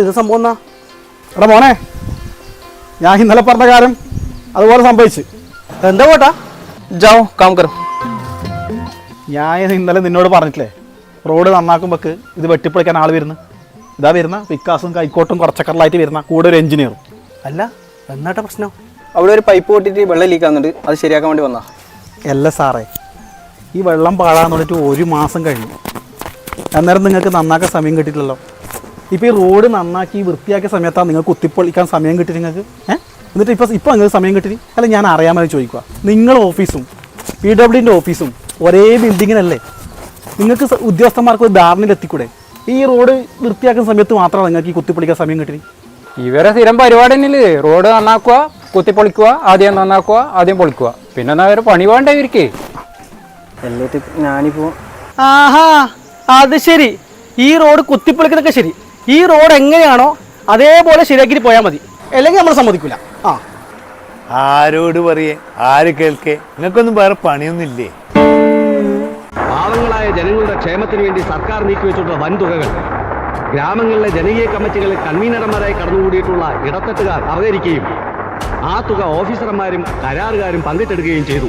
ഇത് സംഭവം എന്നാ? എടാ മോനെ, ഞാൻ ഇന്നലെ പറഞ്ഞ കാര്യം അതുപോലെ സംഭവിച്ചു. എന്താ പോട്ടാ? ജാओ काम करो. ഞാൻ ഇന്നലെ നിന്നോട് പറഞ്ഞിട്ടില്ലേ, റോഡ് നന്നാക്കുമ്പോക്ക് ഇത് വെട്ടിപ്പൊളിക്കാൻ ആൾ വരുന്നു. ഇതാ വരുന്ന പിക്കാസും കൈക്കോട്ടും കുറച്ചക്കറിലായിട്ട് വരുന്ന കൂടെ ഒരു എഞ്ചിനീയറും. അല്ല, എന്നാട്ടാ പ്രശ്നം? അവിടെ ഒരു പൈപ്പ് പൊട്ടിയിട്ട് വെള്ളം ലീക്ക് ആകുന്നുണ്ട്, അത് ശരിയാക്കാൻ വേണ്ടി വന്നാ. അല്ല സാറേ, ഈ വെള്ളം പാഴാന്ന് പറഞ്ഞിട്ട് 1 മാസം കഴിഞ്ഞു. അന്നേരം നിങ്ങൾക്ക് നന്നാക്കാൻ സമയം കിട്ടിയിട്ടില്ലല്ലോ. ഇപ്പോൾ ഈ റോഡ് നന്നാക്കി വൃത്തിയാക്കിയ സമയത്താണ് നിങ്ങൾക്ക് കുത്തിപ്പൊളിക്കാൻ സമയം കിട്ടി നിങ്ങൾക്ക്. എന്നിട്ട് ഇപ്പോൾ നിങ്ങൾക്ക് സമയം കിട്ടി? അല്ല, ഞാൻ അറിയാമെന്ന് ചോദിക്കുക. നിങ്ങൾ ഓഫീസും PWDൻ്റെ ഓഫീസും ഒരേ ബിൽഡിങ്ങിനല്ലേ? നിങ്ങൾക്ക് ഉദ്യോഗസ്ഥന്മാർക്ക് ഒരു ധാരണയിലെത്തിക്കൂടെ? ഈ റോഡ് വൃത്തിയാക്കുന്ന സമയത്ത് മാത്രമാണ് നിങ്ങൾക്ക് ഈ കുത്തിപ്പൊളിക്കാൻ സമയം കിട്ടി? ഇവരെ സ്ഥിരം പരിപാടി തന്നെയല്ലേ, റോഡ് നന്നാക്കുക, കുത്തിപ്പൊളിക്കുക, ആദ്യം നന്നാക്കുക, ആദ്യം പൊളിക്കുക. പിന്നെ എന്നാ വേറെ പണി വേണ്ട ഇവർക്ക്? എന്നിട്ട് ഞാനിപ്പോ ആഹാ, അത് ശരി. ഈ റോഡ് കുത്തിപ്പൊളിക്കുന്നതൊക്കെ ശരി. ഈ റോഡ് എങ്ങനെയാണോ അതേപോലെ ശരിയാക്കിയിട്ട് പോയാൽ മതി, അല്ലെങ്കിൽ നമ്മൾ സമ്മതിക്കില്ല. ആരോട് പറയേ, ആര് കേൾക്കേ? നിങ്ങൾക്കൊന്നും വേറെ പണിയൊന്നുമില്ലേ? പാവങ്ങളായ ജനങ്ങളുടെ ക്ഷേമത്തിന് വേണ്ടി സർക്കാർ നീക്കിവെച്ചിട്ടുള്ള വൻതുകകൾ ഗ്രാമങ്ങളിലെ ജനകീയ കമ്മിറ്റികളിൽ കൺവീനർമാരായി കടന്നുകൂടിയിട്ടുള്ള ഇടത്തട്ടുകാർ അപഹരിക്കുകയും ആ തുക ഓഫീസർമാരും കരാറുകാരും പങ്കിട്ടെടുക്കുകയും ചെയ്തു.